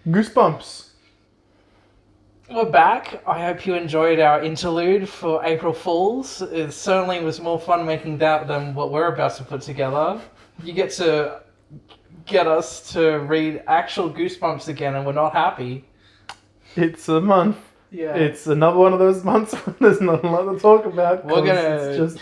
Goosebumps. We're back. I hope you enjoyed our interlude for April Fools. It certainly was more fun making that than what we're about to put together. You get to get us to read actual Goosebumps again, and we're not happy. It's a month. Yeah. It's another one of those months when there's not a lot to talk about. We're gonna It's just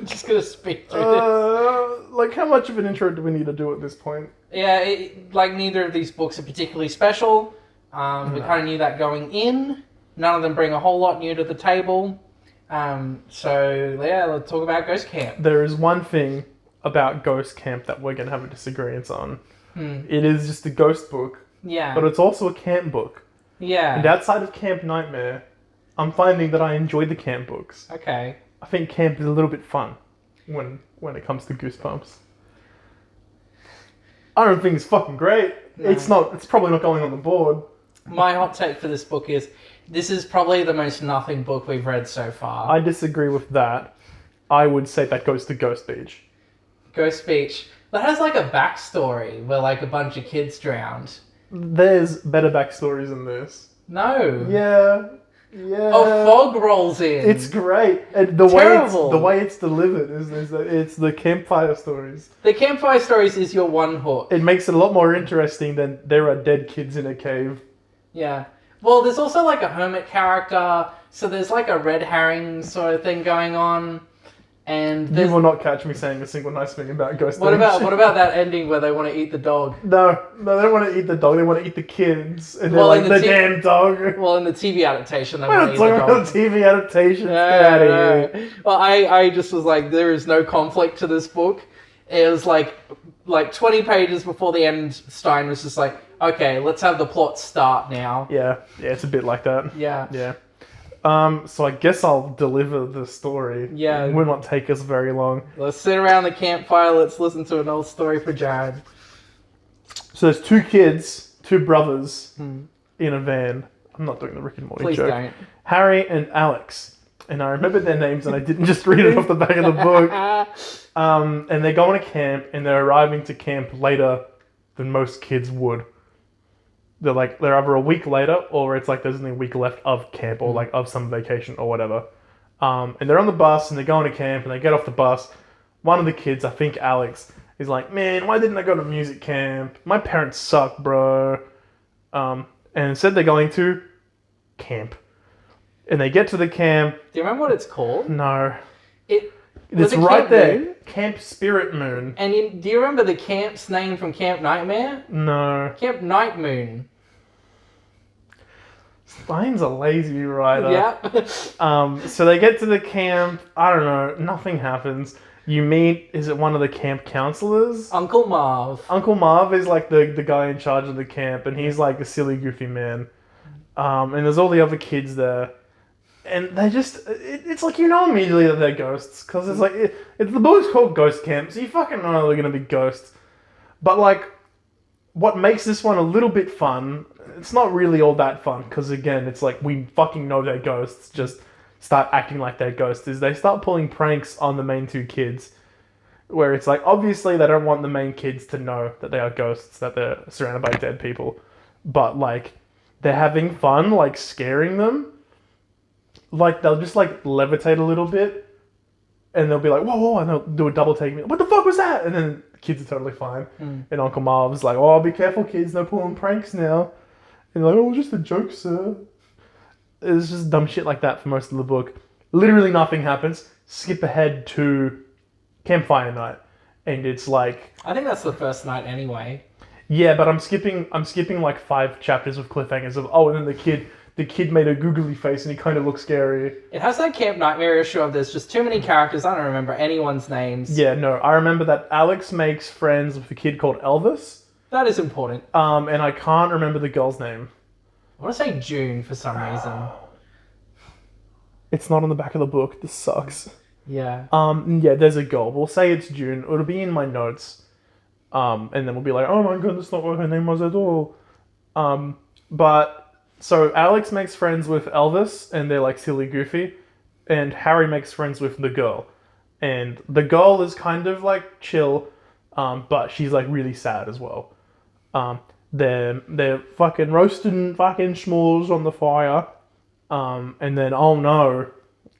just gonna speak through this. like how much of an intro do we need to do at this point? Yeah, like neither of these books are particularly special. We kind of knew that going in. None of them bring a whole lot new to the table. So yeah, let's talk about Ghost Camp. There is one thing about Ghost Camp that we're gonna have a disagreement on. It is just a ghost book, Yeah. but it's also a camp book. Yeah. And outside of Camp Nightmare, I'm finding that I enjoy the camp books. Okay. I think camp is a little bit fun when it comes to Goosebumps. I don't think it's fucking great. No. It's probably not going on the board. My hot take for this book is this is probably the most nothing book we've read so far. I disagree with that. I would say that goes to Ghost Beach. Ghost Beach. That has like a backstory where like a bunch of kids drowned. There's better backstories than this. No. Yeah. Oh, fog rolls in. It's great. And Terrible. the way it's delivered is that it's the campfire stories. The campfire stories is your one hook. It makes it a lot more interesting than there are dead kids in a cave. Yeah. Well, there's also like a hermit character, so there's like a red herring sort of thing going on. And You there's... will not catch me saying a single nice thing about Ghost What Beach. about that ending where they want to eat the dog? No, they don't want to eat the dog. They want to eat the kids, and they're Well, like in the the damn dog. Well, in the TV adaptation, they We're want to not eat the talking about dog. the TV adaptation. No, Get out of no. here. Well, I just was like, there is no conflict to this book. It was like 20 pages before the end, Stein was just like, okay, let's have the plot start now. Yeah, it's a bit like that. Yeah. Yeah. So I guess I'll deliver the story. Yeah. It will not take us very long. Let's sit around the campfire, let's listen to an old story for Jared. So there's two kids, two brothers, in a van. I'm not doing the Rick and Morty Please joke. don't. Harry and Alex. And I remember their names and I didn't just read it off the back of the book. And they go on a camp and they're arriving to camp later than most kids would. They're either a week later or it's like there's only a week left of camp or like of some vacation or whatever. And they're on the bus and they go on to camp and they get off the bus. One of the kids, I think Alex, is like, man, why didn't I go to music camp? My parents suck, bro. And instead they're going to camp. And they get to the camp. Do you remember what it's called? No. Was It's it right Camp there. Moon? Camp Spirit Moon. And do you remember the camp's name from Camp Nightmare? No. Camp Night Moon. Steins a lazy writer. Yeah. So they get to the camp. I don't know. Nothing happens. You meet, is it one of the camp counselors? Uncle Marv. Uncle Marv is like the guy in charge of the camp, and he's like a silly, goofy man. And there's all the other kids there. And they just, it's like you know immediately that they're ghosts. Because it's like, it's the book's called Ghost Camp, so you fucking know they're going to be ghosts. But like, what makes this one a little bit fun, it's not really all that fun. Because again, it's like, we fucking know they're ghosts, just start acting like they're ghosts, is they start pulling pranks on the main two kids. Where it's like, obviously they don't want the main kids to know that they are ghosts, that they're surrounded by dead people. But like, they're having fun, like scaring them. Like, they'll just like levitate a little bit. And they'll be like, whoa, whoa, and they'll do a double take. What the fuck was that? And then the kids are totally fine. And Uncle Marv's like, oh, be careful kids, they're pulling pranks now. And they're like, oh, just a joke, sir. It's just dumb shit like that for most of the book. Literally nothing happens. Skip ahead to Campfire Night. And it's like... I think that's the first night anyway. Yeah, but I'm skipping like 5 chapters of cliffhangers of, oh, and then the kid made a googly face and he kind of looked scary. It has that Camp Nightmare issue of there's just too many characters. I don't remember anyone's names. Yeah, no, I remember that Alex makes friends with a kid called Elvis. That is important. And I can't remember the girl's name. I want to say June for some reason. It's not on the back of the book. This sucks. Yeah. Yeah, there's a girl. We'll say it's June. It'll be in my notes. And then we'll be like, oh my god, that's not what her name was at all. But, so Alex makes friends with Elvis, and they're like silly goofy. And Harry makes friends with the girl. And the girl is kind of like chill, but she's like really sad as well. They're fucking roasting fucking s'mores on the fire. And then, oh no.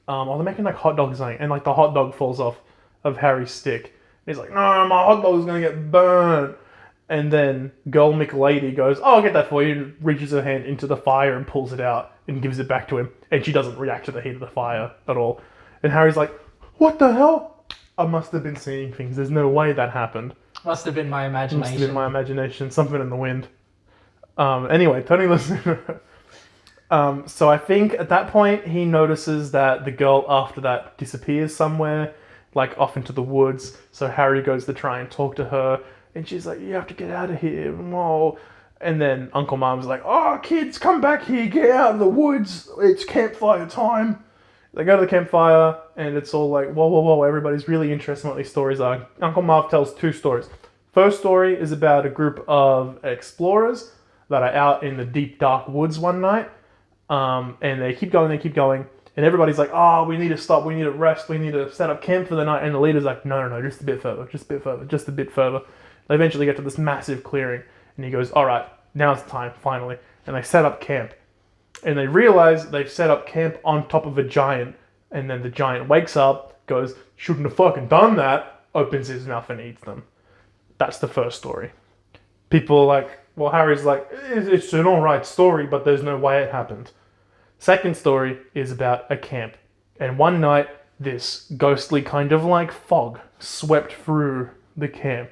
They're making like hot dogs or something, and like the hot dog falls off of Harry's stick. He's like, no, my hot dog's gonna get burned. And then Girl McLady goes, oh, I'll get that for you, and reaches her hand into the fire and pulls it out and gives it back to him. And she doesn't react to the heat of the fire at all. And Harry's like, what the hell? I must have been seeing things. There's no way that happened. Must have been my Must imagination. have been my imagination. Something in the wind. Anyway, Tony listen. So I think at that point he notices that the girl after that disappears somewhere, like off into the woods. So Harry goes to try and talk to her, and she's like, "You have to get out of here, whoa!" And then Uncle Mom's like, "Oh, kids, come back here, get out of the woods. It's campfire time." They go to the campfire, and it's all like, "Whoa, whoa, whoa!" Everybody's really interested in what these stories are. Uncle Marv tells 2 stories. First story is about a group of explorers that are out in the deep dark woods one night. And they keep going, and everybody's like, oh, we need to stop, we need to rest, we need to set up camp for the night, and the leader's like, no, just a bit further. They eventually get to this massive clearing, and he goes, alright, now's the time, finally. And they set up camp. And they realize they've set up camp on top of a giant, and then the giant wakes up, goes, shouldn't have fucking done that, opens his mouth and eats them. That's the first story. People are like, well, Harry's like, it's an alright story, but there's no way it happened. Second story is about a camp. And one night, this ghostly kind of like fog swept through the camp.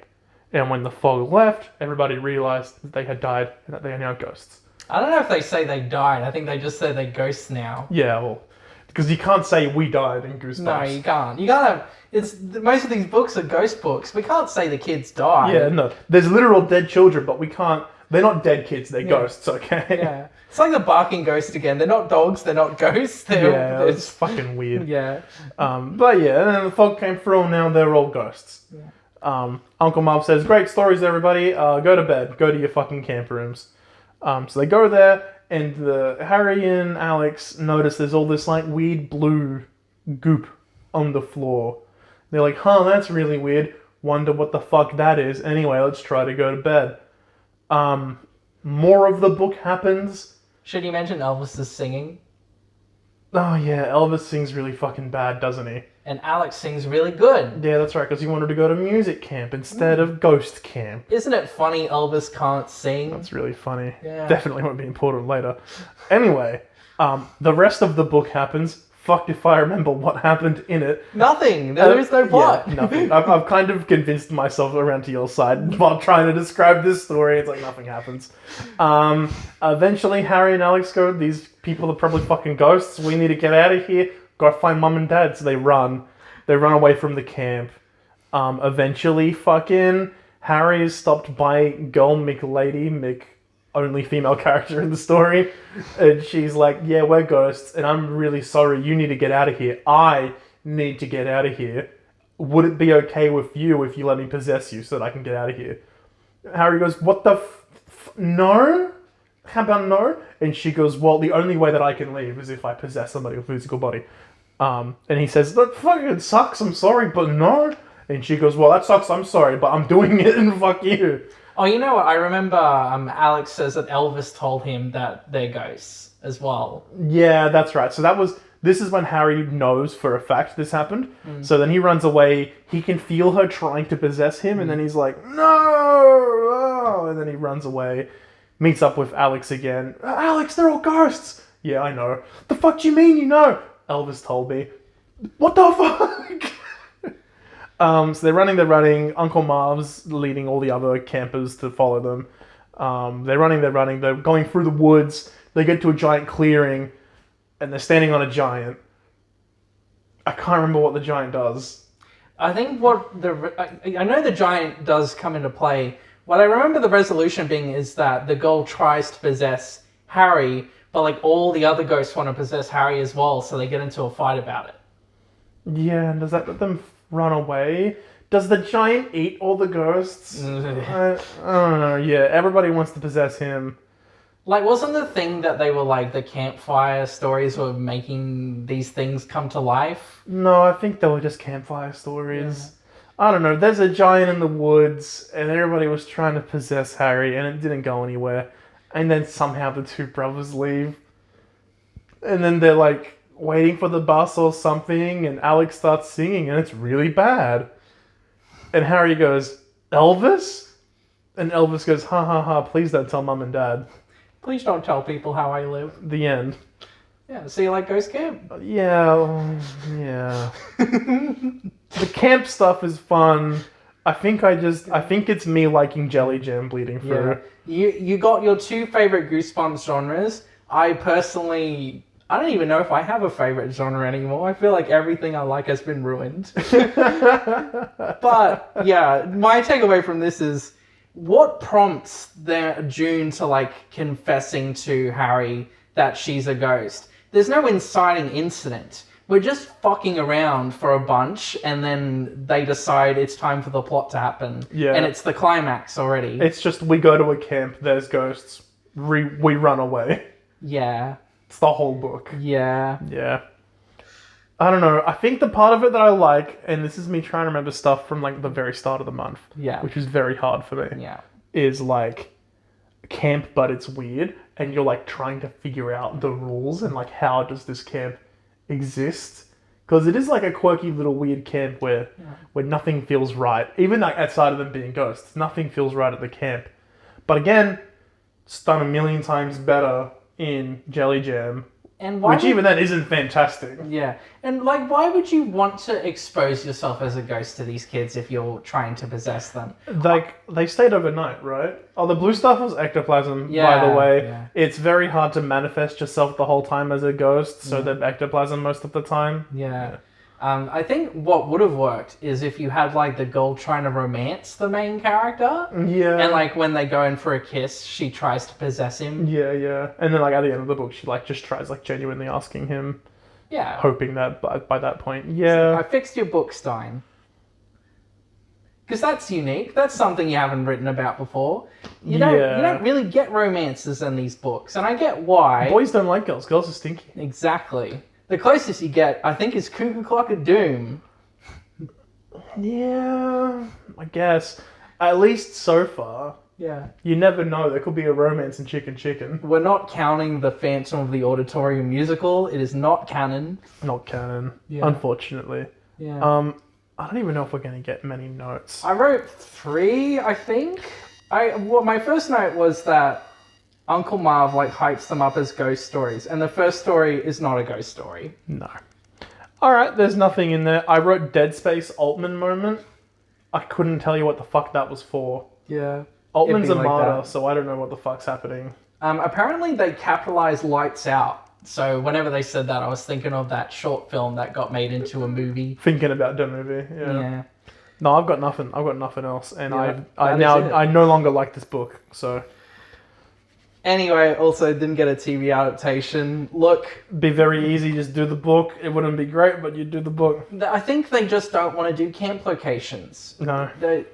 And when the fog left, everybody realized that they had died and that they are now ghosts. I don't know if they say they died. I think they just say they're ghosts now. Yeah, well, because you can't say we died in Goosebumps. No, you can't. You can't have... Most of these books are ghost books. We can't say the kids died. Yeah, no. There's literal dead children, but we can't... They're not dead kids, they're ghosts, okay? Yeah. It's like the barking ghost again. They're not dogs, they're not ghosts. It's fucking weird. Yeah. But yeah, and then the fog came through and now they're all ghosts. Yeah. Uncle Marv says, great stories everybody, go to bed, go to your fucking camp rooms. So they go there, and Harry and Alex notice there's all this like weird blue goop on the floor. They're like, huh, that's really weird, wonder what the fuck that is. Anyway, let's try to go to bed. More of the book happens. Should you mention Elvis is singing? Oh yeah, Elvis sings really fucking bad, doesn't he? And Alex sings really good. Yeah, that's right, because he wanted to go to music camp instead of ghost camp. Isn't it funny Elvis can't sing? That's really funny. Yeah. Definitely won't be important later. Anyway, the rest of the book happens. Fucked if I remember what happened in it. Nothing. There is no plot. Yeah, nothing. I've kind of convinced myself around to your side while trying to describe this story. It's like nothing happens. Eventually, Harry and Alex go, these people are probably fucking ghosts. We need to get out of here. Gotta find Mum and Dad. So they run. They run away from the camp. Eventually, fucking Harry is stopped by Girl McLady, only female character in the story, and she's like, yeah, we're ghosts, and I'm really sorry, you need to get out of here. I need to get out of here. Would it be okay with you if you let me possess you so that I can get out of here? Harry goes, what the no? How about no? And she goes, well, the only way that I can leave is if I possess somebody with a physical body. And he says, that fucking sucks, I'm sorry, but no. And she goes, well, that sucks, I'm sorry, but I'm doing it, and fuck you. Oh, you know what? I remember Alex says that Elvis told him that they're ghosts as well. Yeah, that's right. So this is when Harry knows for a fact this happened. So then he runs away. He can feel her trying to possess him, and then he's like, no! Oh, and then he runs away, meets up with Alex again. Alex, they're all ghosts! Yeah, I know. The fuck do you mean you know? Elvis told me. What the fuck? So they're running. Uncle Marv's leading all the other campers to follow them. They're running. They're going through the woods. They get to a giant clearing, and they're standing on a giant. I can't remember what the giant does. I think I know the giant does come into play. What I remember the resolution being is that the girl tries to possess Harry, but like all the other ghosts want to possess Harry as well, so they get into a fight about it. Yeah, and does that let them run away? Does the giant eat all the ghosts? I don't know. Yeah, everybody wants to possess him. Like, wasn't the thing that they were like, the campfire stories were making these things come to life? No, I think they were just campfire stories. I don't know. There's a giant in the woods, and everybody was trying to possess Harry, and it didn't go anywhere. And then somehow the two brothers leave, and then they're like waiting for the bus or something, and Alex starts singing, and it's really bad. And Harry goes, "Elvis?" And Elvis goes, "Ha ha ha! Please don't tell Mum and Dad." Please don't tell people how I live. The end. Yeah, so you like Ghost Camp? Yeah, yeah. The camp stuff is fun. I think it's me liking Jelly Jam bleeding through. Yeah. You got your two favorite Goosebumps genres. I don't even know if I have a favorite genre anymore. I feel like everything I like has been ruined. But yeah, my takeaway from this is what prompts June to like confessing to Harry that she's a ghost. There's no inciting incident. We're just fucking around for a bunch, and then they decide it's time for the plot to happen. Yeah. And it's the climax already. It's just we go to a camp, there's ghosts, we run away. Yeah. It's the whole book. Yeah. Yeah. I don't know. I think the part of it that I like, and this is me trying to remember stuff from like the very start of the month, Yeah. which is very hard for me, Yeah. is like camp, but it's weird, and you're like trying to figure out the rules and like how does this camp exist, because it is like a quirky little weird camp where nothing feels right, even like outside of them being ghosts, nothing feels right at the camp. But again, it's done a million times better in Jelly Jam, And why which even then isn't fantastic. Yeah. And like why would you want to expose yourself as a ghost to these kids if you're trying to possess them? Like, they stayed overnight, right? Oh, the blue stuff was ectoplasm, by Yeah, the way. yeah. It's very hard to manifest yourself the whole time as a ghost, so they're ectoplasm most of the time. Yeah. I think what would have worked is if you had like the girl trying to romance the main character, Yeah. and like when they go in for a kiss, she tries to possess him. Yeah. And then, like, at the end of the book, she, like, just tries, like, genuinely asking him, Yeah. hoping that by that point, yeah. I fixed your book, Stein. Because that's unique. That's something you haven't written about before. You don't really get romances in these books, and I get why. Boys don't like girls. Girls are stinky. Exactly. The closest you get, I think, is Cuckoo Clock of Doom. Yeah, I guess. At least so far. Yeah. You never know. There could be a romance in Chicken Chicken. We're not counting the Phantom of the Auditorium musical. It is not canon. Not canon, Yeah. unfortunately. Yeah. I don't even know if we're going to get many notes. I wrote 3, I think. My first note was that Uncle Marv like hypes them up as ghost stories, and the first story is not a ghost story. No. Alright, there's nothing in there. I wrote Dead Space Altman moment. I couldn't tell you what the fuck that was for. Yeah. Altman's a It'd be like martyr, that. so I don't know what the fuck's happening. Apparently they capitalized Lights Out. So whenever they said that, I was thinking of that short film that got made into a movie. Thinking about the movie, yeah. Yeah. No, I've got nothing. I've got nothing else, and Yeah, I that is it. I no longer like this book. So Anyway, also didn't get a TV adaptation. Look, be very easy. Just do the book. It wouldn't be great, but you do the book. I think they just don't want to do camp locations. No. They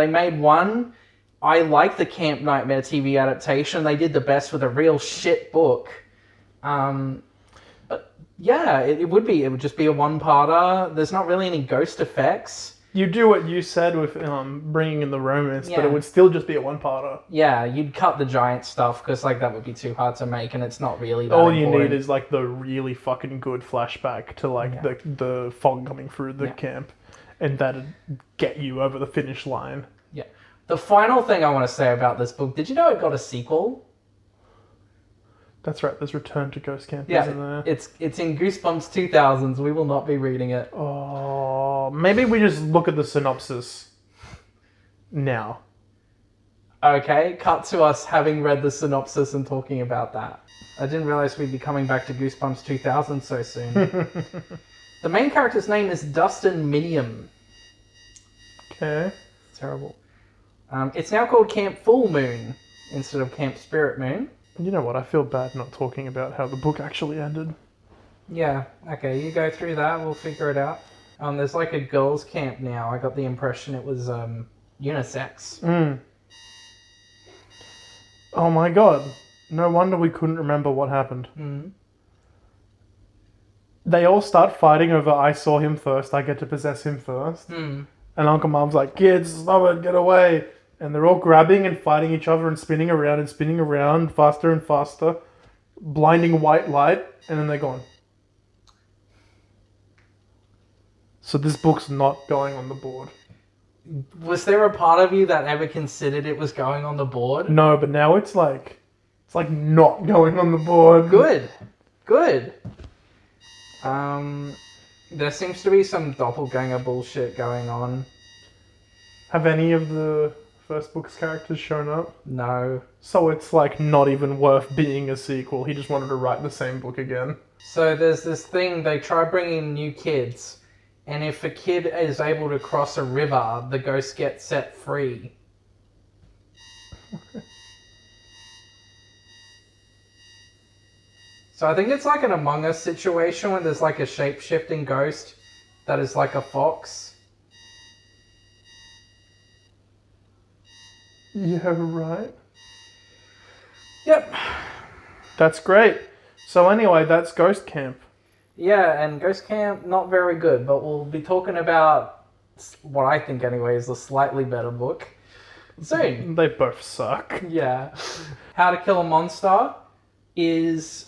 made one. I like the Camp Nightmare TV adaptation. They did the best with a real shit book. But yeah, it would just be a one-parter. There's not really any ghost effects. You do what you said with bringing in the romance, but Yeah. it would still just be a one-parter. Yeah, you'd cut the giant stuff because like that would be too hard to make, and it's not really that All you important. need is like the really fucking good flashback to like Yeah. the fog coming through the Yeah. camp, and that'd get you over the finish line. Yeah. The final thing I want to say about this book, did you know it got a sequel? That's right. There's Return to Ghost Camp, Yeah, isn't there? it's in Goosebumps 2000s. We will not be reading it. Oh, maybe we just look at the synopsis now. Okay, cut to us having read the synopsis and talking about that. I didn't realize we'd be coming back to Goosebumps 2000 so soon. The main character's name is Dustin Minium. Okay. Terrible. It's now called Camp Full Moon instead of Camp Spirit Moon. You know what? I feel bad not talking about how the book actually ended. Yeah, okay, you go through that, we'll figure it out. There's like a girls' camp now. I got the impression it was unisex. Oh my god. No wonder we couldn't remember what happened. Mm. They all start fighting over I saw him first, I get to possess him first. Mm. And And Uncle Mom's like, kids, stop it, get away. And they're all grabbing and fighting each other and spinning around faster and faster. Blinding white light, and then they're gone. So this book's not going on the board. Was there a part of you that ever considered it was going on the board? No, but now it's like not going on the board. Good. There seems to be some doppelganger bullshit going on. Have any of the first book's characters shown up? No. So it's like not even worth being a sequel. He just wanted to write the same book again. So there's this thing, they try bringing new kids, and if a kid is able to cross a river, the ghost gets set free. So I think it's like an Among Us situation where there's like a shape-shifting ghost that is like a fox. Yeah, right. Yep. That's great. So anyway, that's Ghost Camp. Yeah, and Ghost Camp, not very good, but we'll be talking about what I think anyway is a slightly better book soon. They both suck. Yeah. How to Kill a Monster is...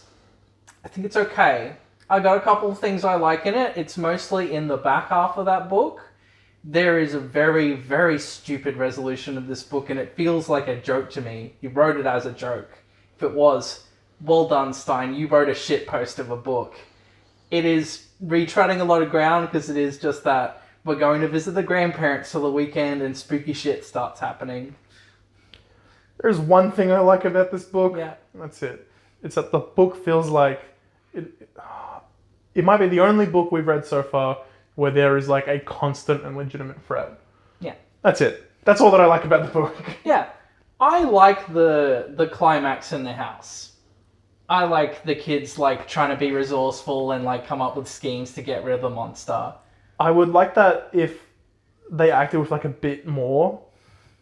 I think it's okay. I got a couple of things I like in it. It's mostly in the back half of that book. There is a very, very stupid resolution of this book, and it feels like a joke to me. You wrote it as a joke. If it was, well done, Stein. You wrote a shitpost of a book. It is retreading a lot of ground because it is just that we're going to visit the grandparents for the weekend and spooky shit starts happening. There's one thing I like about this book. Yeah. That's it. It's that the book feels like... It might be the only book we've read so far where there is like a constant and legitimate threat. Yeah. That's it. That's all that I like about the book. Yeah. I like the climax in the house. I like the kids like trying to be resourceful and like come up with schemes to get rid of the monster. I would like that if they acted with like a bit more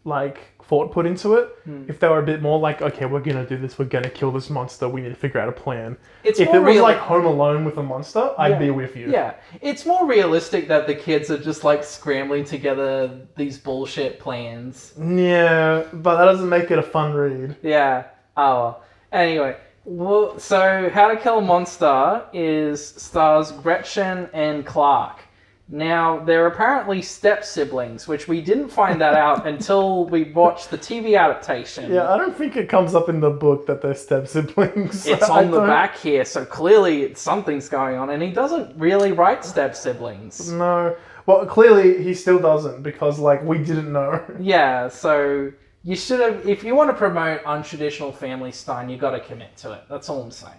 like thought put into it. If they were a bit more like, okay, we're gonna do this, we're gonna kill this monster, we need to figure out a plan. If it was like Home Alone with a monster, I'd be with you. Yeah, it's more realistic that the kids are just like scrambling together these bullshit plans. Yeah, but that doesn't make it a fun read. Yeah. Oh, well. Anyway. Well, so How to Kill a Monster stars Gretchen and Clark. Now, they're apparently step-siblings, which we didn't find that out until we watched the TV adaptation. Yeah, I don't think it comes up in the book that they're step-siblings. It's on the back here, so clearly something's going on, and he doesn't really write step-siblings. No. Well, clearly he still doesn't, because, like, we didn't know. Yeah, so you should have... If you want to promote untraditional family style, you got to commit to it. That's all I'm saying.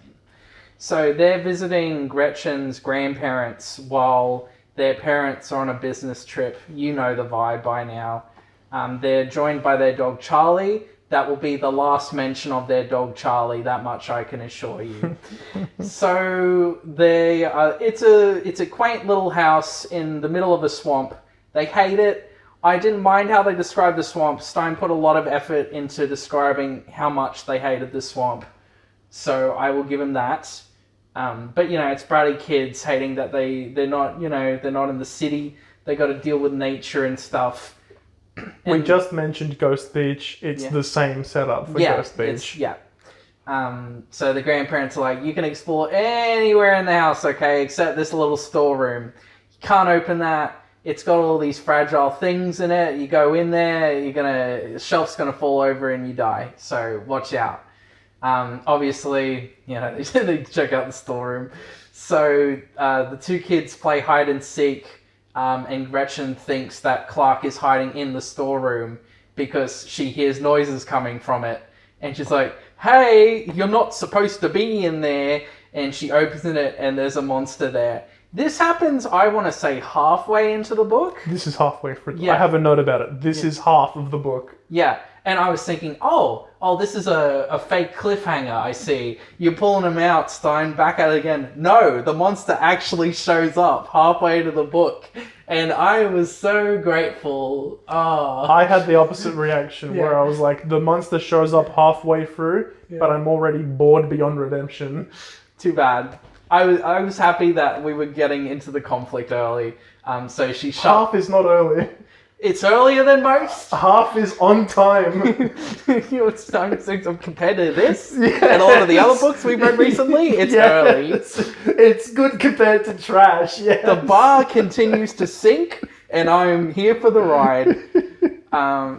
So they're visiting Gretchen's grandparents while... Their parents are on a business trip. You know the vibe by now. They're joined by their dog Charlie. That will be the last mention of their dog Charlie. That much I can assure you. So they it's a quaint little house in the middle of a swamp. They hate it. I didn't mind how they described the swamp. Stein put a lot of effort into describing how much they hated the swamp. So I will give him that. But you know, it's bratty kids hating that they're not in the city. They got to deal with nature and stuff. We just mentioned Ghost Beach. It's the same setup for Ghost Beach. So the grandparents are like, you can explore anywhere in the house, okay, except this little storeroom. You can't open that. It's got all these fragile things in it. You go in there, the shelf's gonna fall over and you die. So watch out. Obviously, you know, they check out the storeroom. So the two kids play hide and seek, and Gretchen thinks that Clark is hiding in the storeroom because she hears noises coming from it. And she's like, hey, you're not supposed to be in there. And she opens it and there's a monster there. This happens, I want to say, halfway into the book. This is halfway through. Yeah. I have a note about it. This is half of the book. Yeah. And I was thinking, oh, this is a fake cliffhanger, I see. You're pulling him out, Stein, back at it again. No, the monster actually shows up halfway to the book. And I was so grateful. Oh. I had the opposite reaction where I was like, the monster shows up halfway through, but I'm already bored beyond redemption. Too bad. I was happy that we were getting into the conflict early. So she shut... Half is not early. It's earlier than most. Half is on time. It's time compared to this Yes. and all of the other books we've read recently. It's early. It's good compared to trash. Yeah. The bar continues to sink, and I'm here for the ride.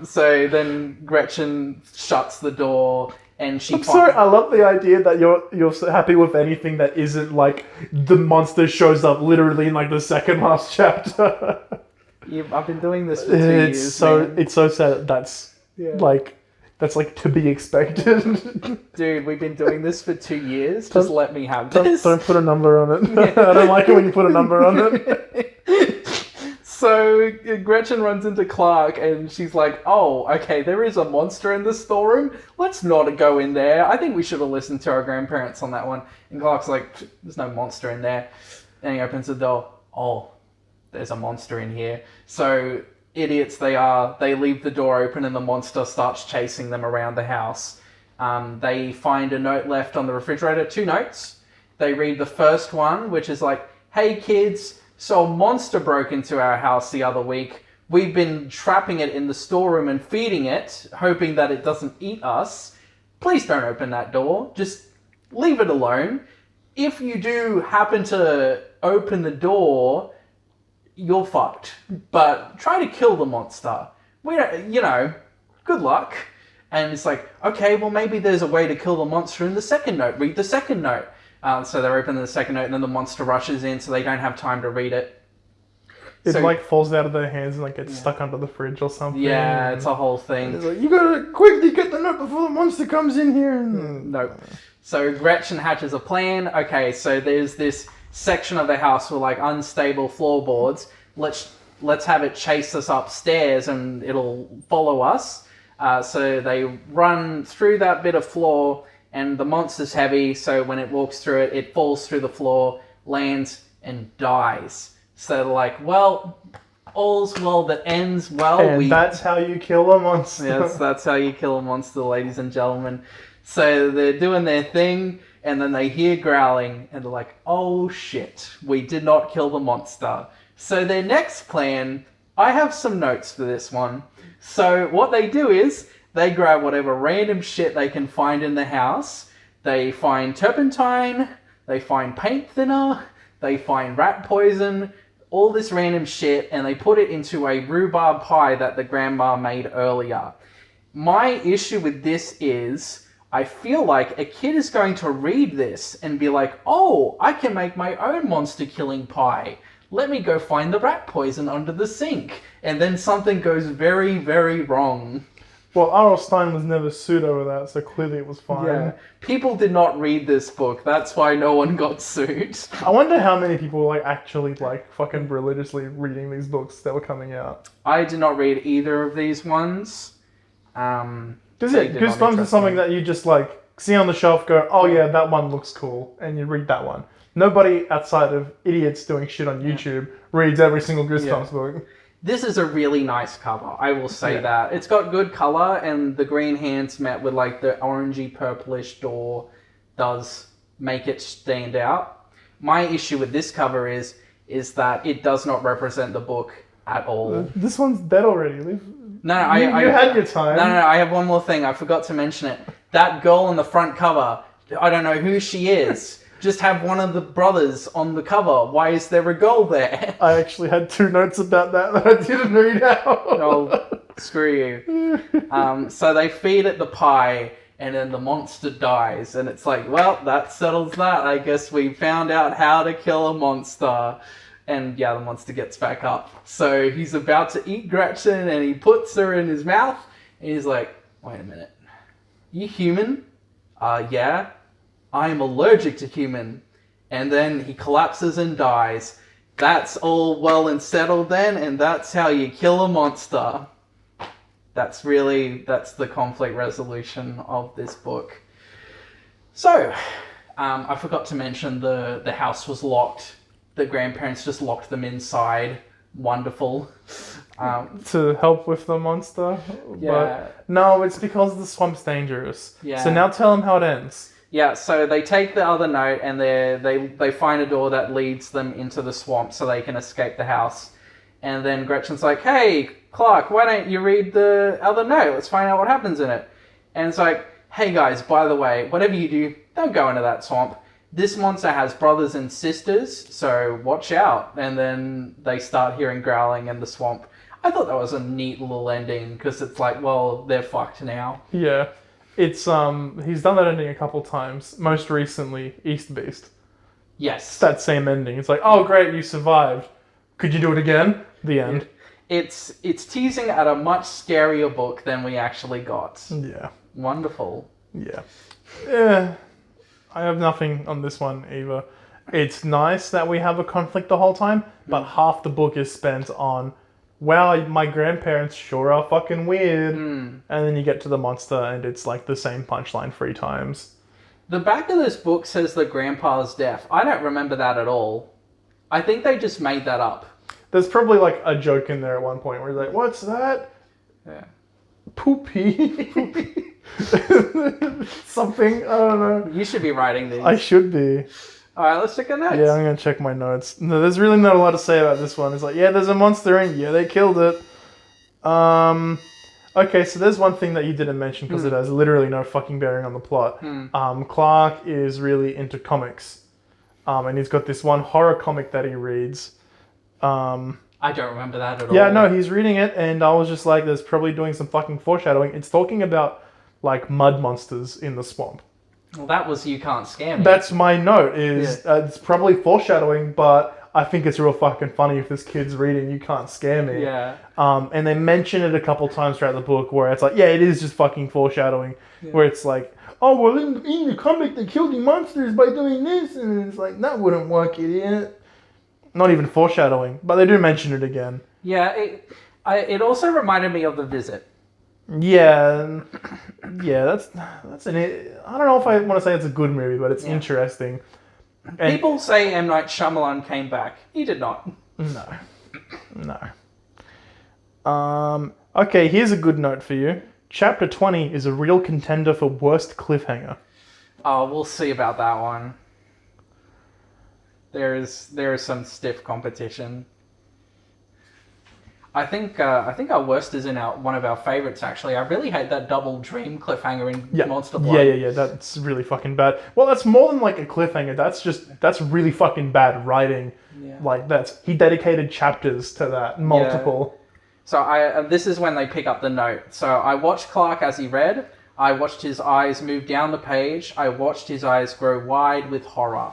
So then Gretchen shuts the door, and she. I'm sorry. I love the idea that you're so happy with anything that isn't like the monster shows up literally in like the second last chapter. I've been doing this for 2 years. Man. It's so sad. That's like to be expected. Dude, we've been doing this for 2 years. Just let me have this. Don't put a number on it. I don't like it when you put a number on it. So Gretchen runs into Clark and she's like, oh, okay, there is a monster in the storeroom. Let's not go in there. I think we should have listened to our grandparents on that one. And Clark's like, there's no monster in there. And he opens the door. Oh, there's a monster in here. So idiots they are, they leave the door open and the monster starts chasing them around the house. They find a note left on the refrigerator, 2 notes. They read the first one, which is like, hey kids, so a monster broke into our house the other week. We've been trapping it in the storeroom and feeding it, hoping that it doesn't eat us. Please don't open that door. Just leave it alone. If you do happen to open the door, you're fucked. But try to kill the monster. We don't, good luck. And it's like, okay, well maybe there's a way to kill the monster in the second note. Read the second note. So they're opening the second note and then the monster rushes in so they don't have time to read it. It falls out of their hands and gets stuck under the fridge or something. Yeah, it's a whole thing. It's like, you gotta quickly get the note before the monster comes in here. Nope. So Gretchen hatches a plan. Okay, so there's this section of the house with unstable floorboards. Let's have it chase us upstairs and it'll follow us. So they run through that bit of floor and the monster's heavy, so when it walks through it, it falls through the floor, lands, and dies. So they're like, well, all's well that ends well. And that's how you kill a monster. Yes, that's how you kill a monster, ladies and gentlemen. So they're doing their thing, and then they hear growling, and they're like, oh shit, we did not kill the monster. So their next plan, I have some notes for this one. So what they do is, they grab whatever random shit they can find in the house. They find turpentine, they find paint thinner, they find rat poison, all this random shit, and they put it into a rhubarb pie that the grandma made earlier. My issue with this is, I feel like a kid is going to read this and be like, oh, I can make my own monster-killing pie. Let me go find the rat poison under the sink. And then something goes very, very wrong. Well, R.L. Stein was never sued over that, so clearly it was fine. Yeah. People did not read this book. That's why no one got sued. I wonder how many people were actually fucking religiously reading these books that were coming out. I did not read either of these ones. Goosebumps is something that you just see on the shelf, go, oh yeah, that one looks cool, and you read that one. Nobody outside of idiots doing shit on YouTube reads every single Goosebumps book. This is a really nice cover, I will say that. It's got good color, and the green hands met with the orangey purplish door does make it stand out. My issue with this cover is that it does not represent the book at all. This one's dead already. You had your time. No, I have one more thing. I forgot to mention it. That girl on the front cover, I don't know who she is. Just have one of the brothers on the cover. Why is there a girl there? I actually had 2 notes about that I didn't read out. Oh, screw you. So they feed it the pie, and then the monster dies. And it's like, well, that settles that. I guess we found out how to kill a monster. And yeah, the monster gets back up. So he's about to eat Gretchen, and he puts her in his mouth. And he's like, wait a minute. You human? Yeah. I am allergic to human. And then he collapses and dies. That's all well and settled then, and that's how you kill a monster. That's the conflict resolution of this book. So, I forgot to mention the house was locked. The grandparents just locked them inside. Wonderful. To help with the monster? Yeah. But no, it's because the swamp's dangerous. Yeah. So now tell them how it ends. Yeah, so they take the other note and they find a door that leads them into the swamp so they can escape the house. And then Gretchen's like, hey, Clark, why don't you read the other note? Let's find out what happens in it. And it's like, hey guys, by the way, whatever you do, don't go into that swamp. This monster has brothers and sisters, so watch out. And then they start hearing growling in the swamp. I thought that was a neat little ending, because it's like, well, they're fucked now. Yeah. It's, he's done that ending a couple times. Most recently, East Beast. Yes. It's that same ending. It's like, oh great, you survived. Could you do it again? The end. It's teasing at a much scarier book than we actually got. Yeah. Wonderful. Yeah. Yeah. I have nothing on this one either. It's nice that we have a conflict the whole time, but half the book is spent on, wow, my grandparents sure are fucking weird. And then you get to the monster and it's like the same punchline 3 times. The back of this book says that Grandpa's deaf. I don't remember that at all. I think they just made that up. There's probably like a joke in there at one point where you're like, what's that? Yeah. Poopy. Something, I don't know. You should be writing these. I should be. Alright, let's check our notes. Yeah, I'm gonna check my notes. No, there's really not a lot to say about this one. It's like, yeah, there's a monster and yeah, they killed it. Okay, so there's one thing that you didn't mention because it has literally no fucking bearing on the plot. Clark is really into comics. And he's got this one horror comic that he reads. I don't remember that at all. Yeah, no, he's reading it and I was just like, there's probably doing some fucking foreshadowing. It's talking about like mud monsters in the swamp. Well, that was You Can't Scare Me. That's my note, is it's probably foreshadowing, but I think it's real fucking funny if this kid's reading You Can't Scare Me. Yeah. And they mention it a couple times throughout the book where it's like, yeah, it is just fucking foreshadowing, where it's like, oh, well, in the comic they killed the monsters by doing this, and it's like, that wouldn't work, idiot. Not even foreshadowing, but they do mention it again. Yeah, it also reminded me of The Visit. Yeah, that's an. I don't know if I want to say it's a good movie, but it's interesting. And People say M. Night Shyamalan came back. He did not. No. Okay, here's a good note for you. Chapter 20 is a real contender for worst cliffhanger. Oh, we'll see about that one. There is some stiff competition. I think our worst is in one of our favorites, actually. I really hate that double dream cliffhanger in Monster Blood. Yeah, that's really fucking bad. Well, that's more than like a cliffhanger. That's really fucking bad writing. Yeah. Like he dedicated chapters to that, multiple. Yeah. So this is when they pick up the note. So I watched Clark as he read. I watched his eyes move down the page. I watched his eyes grow wide with horror.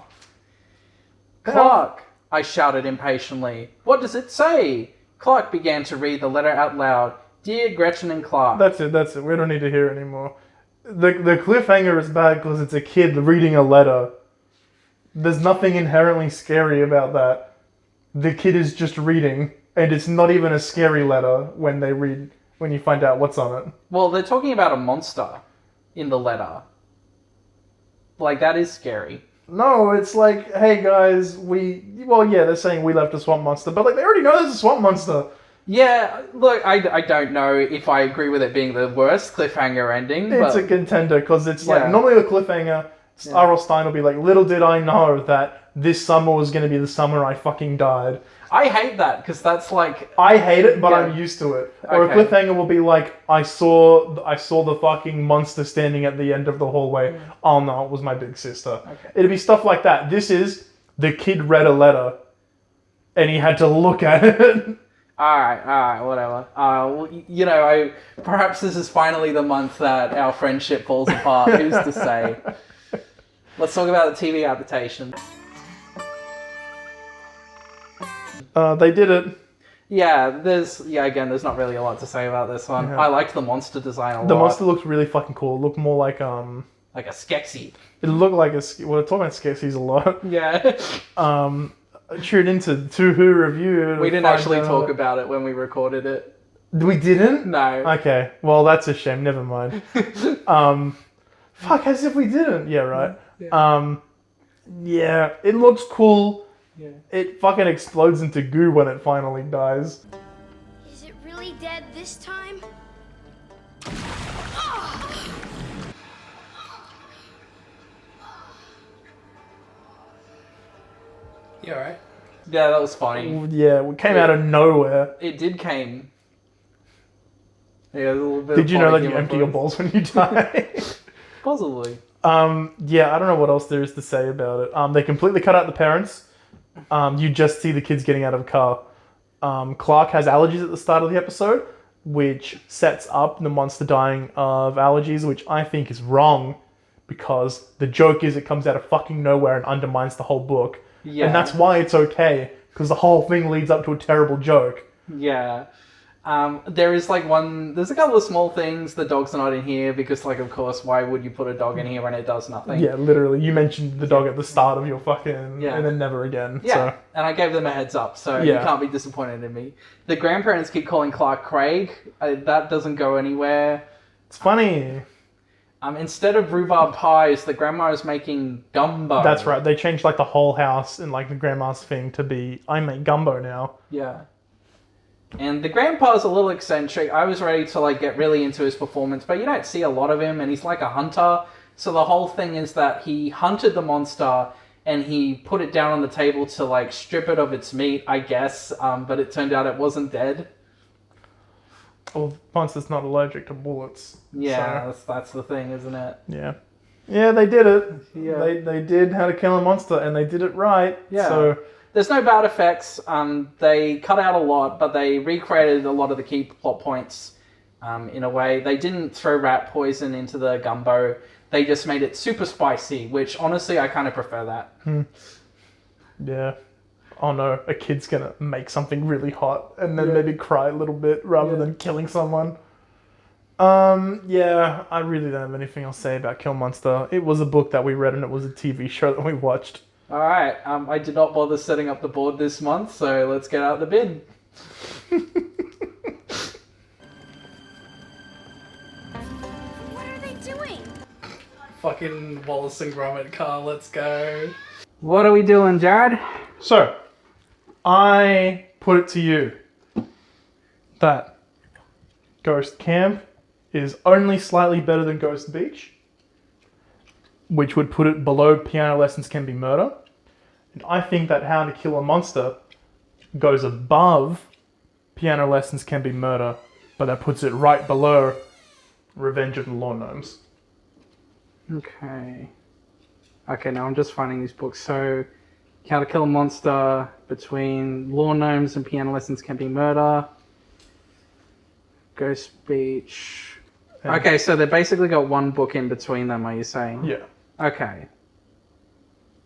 Clark, I shouted impatiently. What does it say? Clark began to read the letter out loud. Dear Gretchen and Clark. That's it. We don't need to hear it anymore. The cliffhanger is bad because it's a kid reading a letter. There's nothing inherently scary about that. The kid is just reading, and it's not even a scary letter when you find out what's on it. Well, they're talking about a monster in the letter. Like, that is scary. No, it's like, hey guys, they're saying we left a swamp monster, but like they already know there's a swamp monster. Yeah, look, I don't know if I agree with it being the worst cliffhanger ending. It's a contender, because it's like, normally a cliffhanger, R.L. Stein will be like, little did I know that this summer was going to be the summer I fucking died. I hate that, because that's like... I hate it, but I'm used to it. Or a cliffhanger will be like, I saw the fucking monster standing at the end of the hallway. Oh no, it was my big sister. Okay. It'd be stuff like that. This is, the kid read a letter, and he had to look at it. Alright, whatever. Well, perhaps this is finally the month that our friendship falls apart. Who's to say? Let's talk about the TV adaptation. They did it. Yeah, there's not really a lot to say about this one. Yeah. I liked the monster design a lot. The monster looked really fucking cool. It looked more like like a Skeksis. It looked like we're talking about Skeksis a lot. Yeah. Tuned into To Who review. We didn't actually talk about it when we recorded it. We didn't? No. Okay. Well, that's a shame. Never mind. Fuck, as if we didn't. Yeah, right. Yeah, it looks cool. Yeah. It fucking explodes into goo when it finally dies. Is it really dead this time? You alright? Yeah, that was funny. Yeah, it came out of nowhere. It did came. Yeah, a little bit. Did of you know body that you humor empty for your us. balls when you die? Possibly. Yeah, I don't know what else there is to say about it. They completely cut out the parents. You just see the kids getting out of a car. Clark has allergies at the start of the episode, which sets up the monster dying of allergies, which I think is wrong because the joke is it comes out of fucking nowhere and undermines the whole book. Yeah. And that's why it's okay, because the whole thing leads up to a terrible joke. Yeah. There is like there's a couple of small things. The dog's not in here because, like, of course, why would you put a dog in here when it does nothing? Yeah, literally. You mentioned the dog at the start of your fucking... Yeah. And then never again. Yeah, So. and I gave them a heads up, so you Yeah. can't be disappointed in me. The grandparents keep calling Clark Craig. That doesn't go anywhere. It's funny. Instead of rhubarb pies, the grandma is making gumbo. That's right. They changed like the whole house and like the grandma's thing to be, I make gumbo now. Yeah. And the grandpa's a little eccentric. I was ready to like get really into his performance, but you don't see a lot of him, and he's like a hunter. So the whole thing is that he hunted the monster and he put it down on the table to like strip it of its meat, I guess. But it turned out it wasn't dead. Well, monster's not allergic to bullets. Yeah, So, that's the thing, isn't it? yeah. Yeah, they did it. Yeah. They did How to Kill a Monster, and they did it right. Yeah. So, There's no bad effects. They cut out a lot, but they recreated a lot of the key plot points in a way. They didn't throw rat poison into the gumbo. They just made it super spicy, which honestly I kind of prefer that. yeah. Oh no, a kid's gonna make something really hot and then maybe cry a little bit rather than killing someone. Yeah, I really don't have anything else to say about Kill Monster. It was a book that we read and it was a TV show that we watched. Alright, I did not bother setting up the board this month, so let's get out the bin. What are they doing? Fucking Wallace and Gromit car, let's go. What are we doing, Jared? So, I put it to you that Ghost Camp is only slightly better than Ghost Beach, which would put it below Piano Lessons Can Be Murder. And I think that How to Kill a Monster goes above Piano Lessons Can Be Murder, but that puts it right below Revenge of the Lawn Gnomes. Okay. Okay, now I'm just finding these books. So, How to Kill a Monster, between Lawn Gnomes and Piano Lessons Can Be Murder. Ghost Beach. And- Okay, so they basically got one book in between them, are you saying? Yeah. Okay.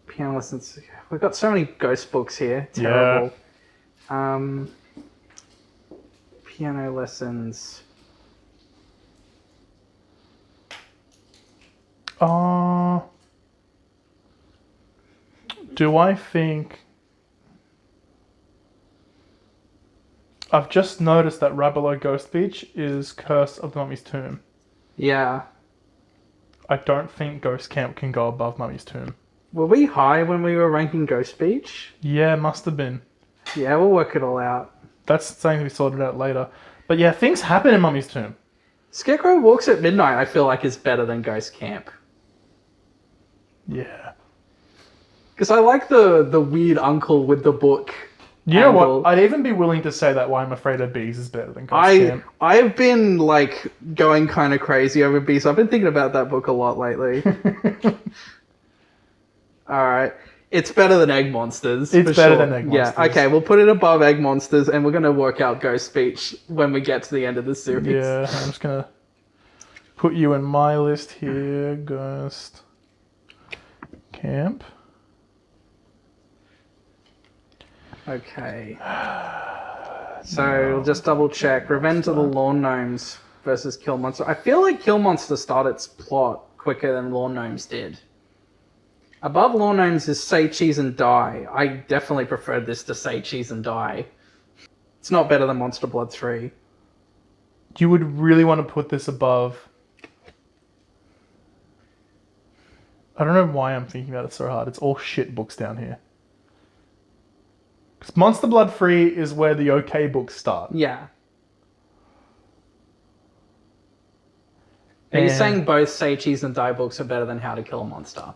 Piano Lessons. We've got so many ghost books here. Terrible. Piano Lessons. Do I think... I've just noticed that right below Ghost Beach is Curse of the Mummy's Tomb. Yeah. I don't think Ghost Camp can go above Mummy's Tomb. Were we high when we were ranking Ghost Beach? Yeah, must have been. Yeah, we'll work it all out. That's something to be sorted out later. But yeah, things happen in Mummy's Tomb. Scarecrow Walks at Midnight, I feel like, is better than Ghost Camp. Yeah. Because I like the weird uncle with the book. You know angle. what? I'd even be willing to say that Why I'm Afraid of Bees is better than Ghost Camp. I've been, like, going kind of crazy over Beast. I've been thinking about that book a lot lately. Alright. It's better than Egg Monsters. It's for better sure. than Egg Yeah, Monsters. okay, we'll put it above Egg Monsters, and we're going to work out Ghost Beach when we get to the end of the series. Yeah, I'm just gonna put you in my list here. Ghost Camp. Okay. So, we'll just double check. Revenge of the Lawn Gnomes versus Kill Monster. I feel like Kill Monster started its plot quicker than Lawn Gnomes did. Above Lawn Gnomes is Say Cheese and Die. I definitely preferred this to Say Cheese and Die. It's not better than Monster Blood 3. You would really want to put this above... I don't know why I'm thinking about it so hard. It's all shit books down here. Because Monster Blood Free is where the okay books start. Yeah. Are you And- saying both Say Cheese and Die books are better than How to Kill a Monster?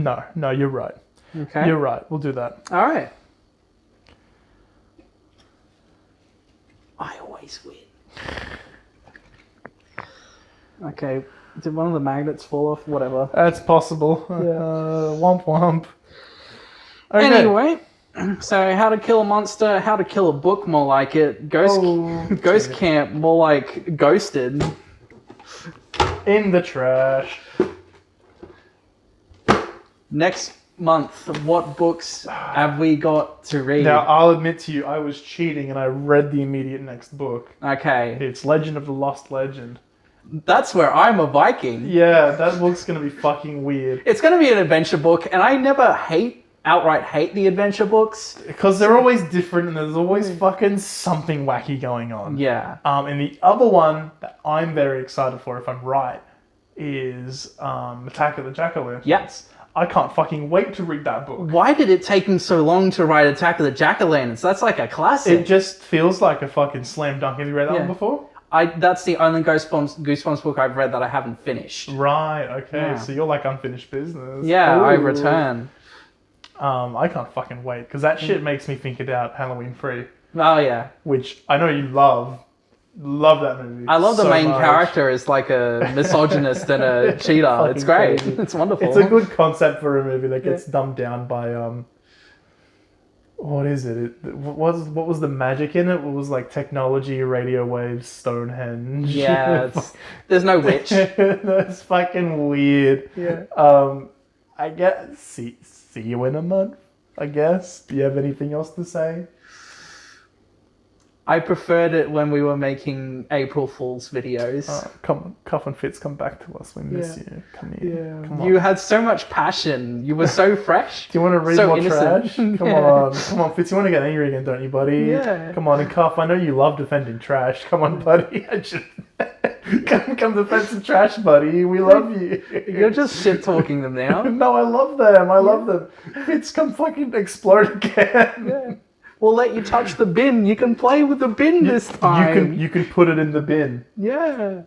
No, you're right. Okay. You're right. We'll do that. All right. I always win. Okay. Did one of the magnets fall off? Whatever. That's possible. Womp womp. Okay. Anyway, so How to Kill a Monster, How to Kill a Book, more like it. Ghost Okay. Camp, more like Ghosted. In the trash. Next month, what books have we got to read? Now, I'll admit to you, I was cheating and I read the immediate next book. Okay, It's Legend of the Lost Legend. that's where I'm a Viking. Yeah, that book's gonna be fucking weird. It's going to be an adventure book, and I never outright hate the adventure books. Because they're always different and there's always fucking something wacky going on. Yeah. And the other one that I'm very excited for, if I'm right, is Attack of the Jack-O-Lanterns. Yes. I can't fucking wait to read that book. Why did it take him so long to write Attack of the Jack-O-Lanterns? That's like a classic. It just feels like a fucking slam dunk. Have you read that Yeah. one before? That's the only Goosebumps book I've read that I haven't finished. Right, okay. Yeah. So you're like unfinished business. Yeah, I Ooh. return. I can't fucking wait, because that shit makes me think about Halloween 3, Oh, yeah. which I know you love. Love that movie. I love the so main much. character is like a misogynist and a cheater. It's great. crazy. It's wonderful. It's a good concept for a movie that gets dumbed down by what is it? What was the magic in it? What was like technology, radio waves, Stonehenge? Yeah, there's no witch. That's fucking weird. Yeah. I guess see you in a month. I guess. Do you have anything else to say? I preferred it when we were making April Fool's videos. Come on, Cuff and Fitz, come back to us. We miss you. Come here. Come on. You had so much passion. You were so fresh. Do you want to read So more innocent. trash? Come on, Fitz. You want to get angry again, don't you, buddy? Yeah. Come on, and Cuff. I know you love defending trash. Come on, buddy. I just come defend some trash, buddy. We love you. You're just shit talking them now. No, I love them. I love them. Fitz, come fucking explode again. Yeah. We'll let you touch the bin. You can play with the bin this time. You can put it in the bin. Yeah.